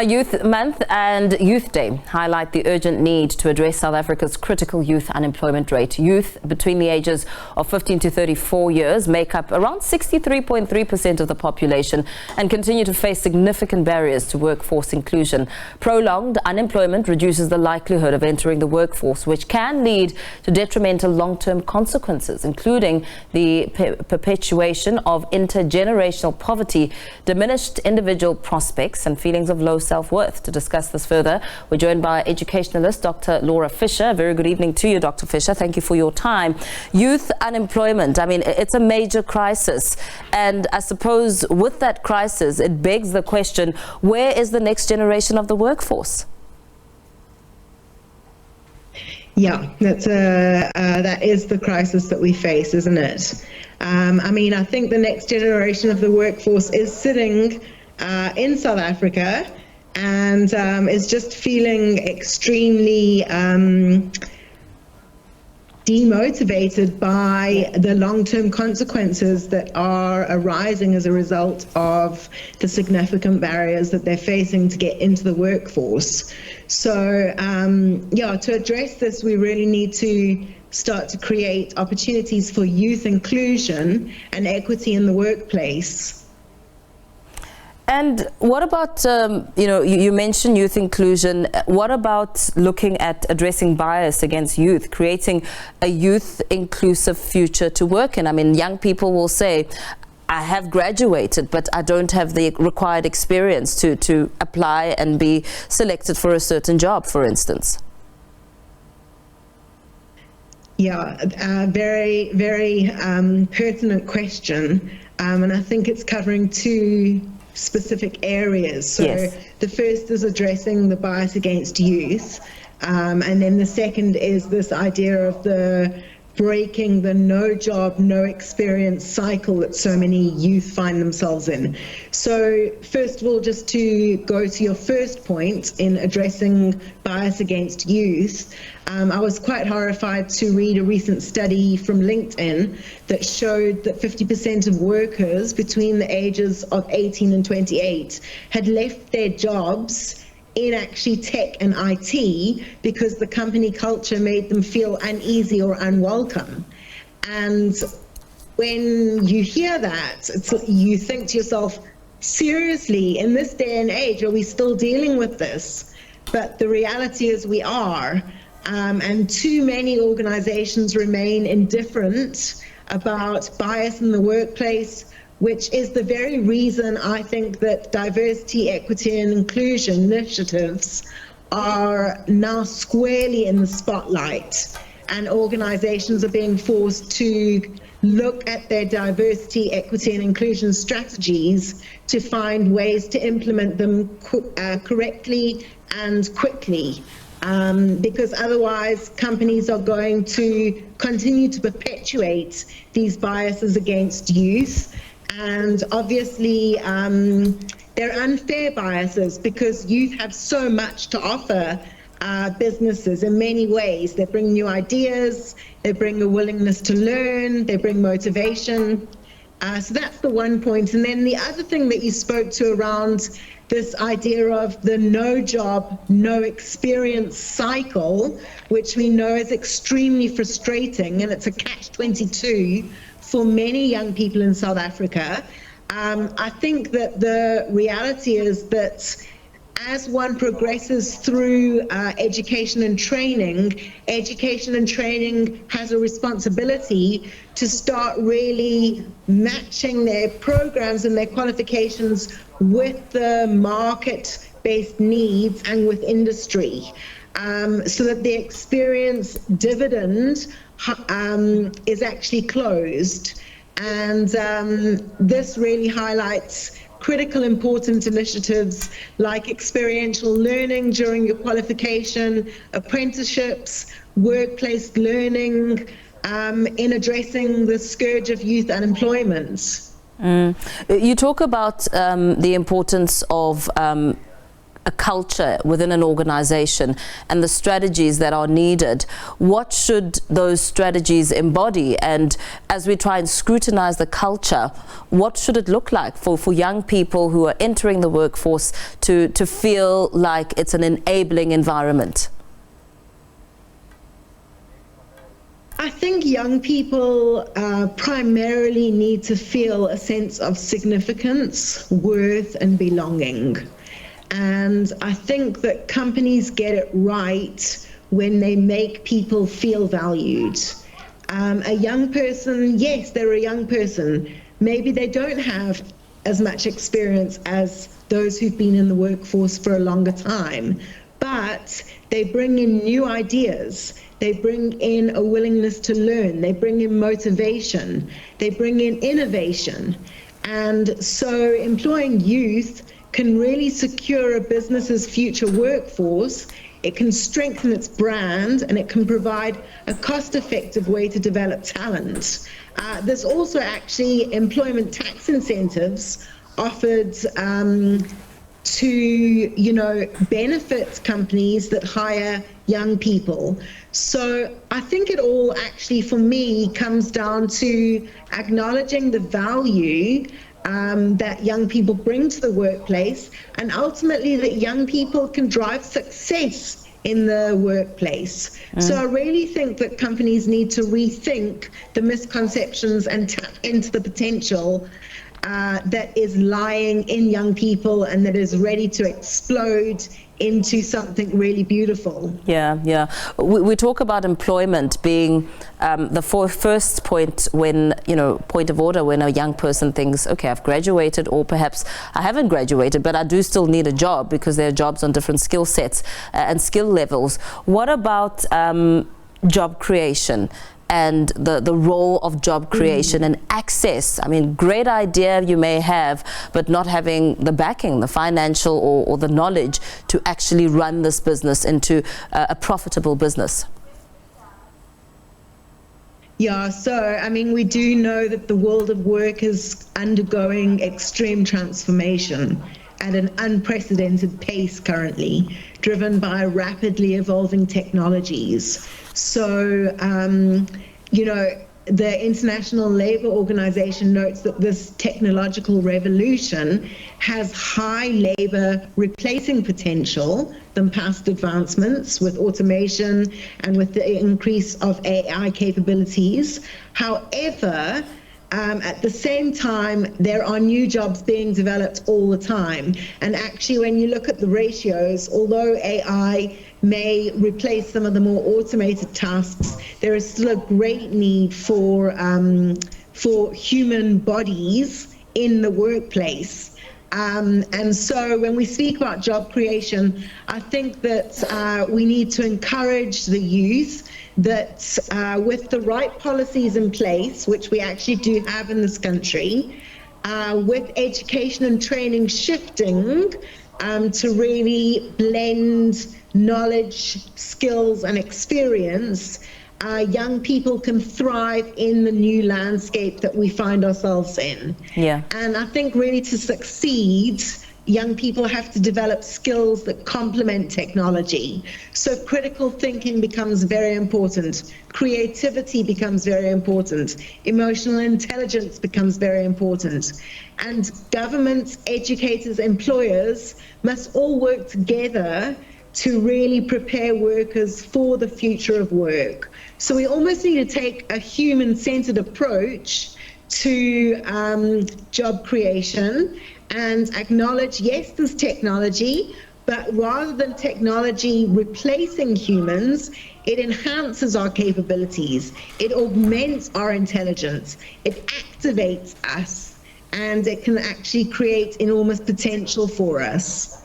Youth Month and Youth Day highlight the urgent need to address South Africa's critical youth unemployment rate. Youth between the ages of 15 to 34 years make up around 63.3% of the population and continue to face significant barriers to workforce inclusion. Prolonged unemployment reduces the likelihood of entering the workforce, which can lead to detrimental long-term consequences, including the perpetuation of intergenerational poverty, diminished individual prospects and feelings of low self-worth. To discuss this further, we're joined by educationalist Dr. Laura Fisher. Very good evening to you, Dr. Fisher. Thank you for your time. Youth unemployment, I mean, it's a major crisis. And I suppose with that crisis, it begs the question, where is the next generation of the workforce? Yeah, that is the crisis that we face, isn't it? I mean, I think the next generation of the workforce is sitting in South Africa and is just feeling extremely demotivated by the long-term consequences that are arising as a result of the significant barriers that they're facing to get into the workforce. So, yeah, to address this, we really need to start to create opportunities for youth inclusion and equity in the workplace. And what about, you mentioned youth inclusion. What about looking at addressing bias against youth, creating a youth inclusive future to work in? I mean, young people will say, I have graduated, but I don't have the required experience to apply and be selected for a certain job, for instance. Yeah, very, very pertinent question. And I think it's covering two specific areas. So yes. The first is addressing the bias against youth, and then the second is this idea of the breaking the no job, no experience cycle that so many youth find themselves in. So first of all, just to go to your first point in addressing bias against youth, I was quite horrified to read a recent study from LinkedIn that showed that 50% of workers between the ages of 18 and 28 had left their jobs in actually tech and IT because the company culture made them feel uneasy or unwelcome. And when you hear that, you think to yourself, seriously, in this day and age, are we still dealing with this? But the reality is we are. And too many organizations remain indifferent about bias in the workplace, which is the very reason I think that diversity, equity, and inclusion initiatives are now squarely in the spotlight, and organizations are being forced to look at their diversity, equity, and inclusion strategies to find ways to implement them correctly and quickly. Because otherwise companies are going to continue to perpetuate these biases against youth. And obviously they're unfair biases because youth have so much to offer businesses in many ways. They bring new ideas, they bring a willingness to learn, they bring motivation. So that's the one point. And then the other thing that you spoke to around this idea of the no job, no experience cycle, which we know is extremely frustrating, and it's a catch-22 for many young people in South Africa. I think that the reality is that as one progresses through education and training has a responsibility to start really matching their programs and their qualifications with the market-based needs and with industry, so that the experience dividend is actually closed. And this really highlights critical important initiatives like experiential learning during your qualification, apprenticeships, workplace learning, in addressing the scourge of youth unemployment. You talk about the importance of a culture within an organization and the strategies that are needed, what should those strategies embody? And as we try and scrutinize the culture, what should it look like for young people who are entering the workforce to feel like it's an enabling environment? I think young people primarily need to feel a sense of significance, worth, and belonging. And I think that companies get it right when they make people feel valued. A young person, yes, they're a young person. Maybe they don't have as much experience as those who've been in the workforce for a longer time, but they bring in new ideas. They bring in a willingness to learn. They bring in motivation. They bring in innovation. And so employing youth can really secure a business's future workforce. It can strengthen its brand, and it can provide a cost-effective way to develop talent. There's also actually employment tax incentives offered to benefit companies that hire young people. So I think it all actually, for me, comes down to acknowledging the value that young people bring to the workplace, and ultimately that young people can drive success in the workplace. So I really think that companies need to rethink the misconceptions and tap into the potential that is lying in young people and that is ready to explode into something really beautiful. Yeah. We talk about employment being the first point when, point of order when a young person thinks, okay, I've graduated, or perhaps I haven't graduated, but I do still need a job, because there are jobs on different skill sets and skill levels. What about job creation and the role of job creation and access? I mean, great idea you may have, but not having the backing, the financial or the knowledge to actually run this business into a profitable business. Yeah, so I mean, we do know that the world of work is undergoing extreme transformation at an unprecedented pace currently, driven by rapidly evolving technologies. So, the International Labour Organization notes that this technological revolution has high labour replacing potential than past advancements with automation and with the increase of AI capabilities. However, at the same time, there are new jobs being developed all the time. And actually, when you look at the ratios, although AI may replace some of the more automated tasks, there is still a great need for human bodies in the workplace. And so when we speak about job creation, I think that we need to encourage the youth that with the right policies in place, which we actually do have in this country, with education and training shifting to really blend knowledge, skills and experience, young people can thrive in the new landscape that we find ourselves in. Yeah. And I think really to succeed, young people have to develop skills that complement technology. So critical thinking becomes very important. Creativity becomes very important. Emotional intelligence becomes very important. And governments, educators, employers must all work together to really prepare workers for the future of work. So we almost need to take a human-centered approach to job creation and acknowledge, yes, there's technology, but rather than technology replacing humans, it enhances our capabilities, it augments our intelligence, it activates us, and it can actually create enormous potential for us.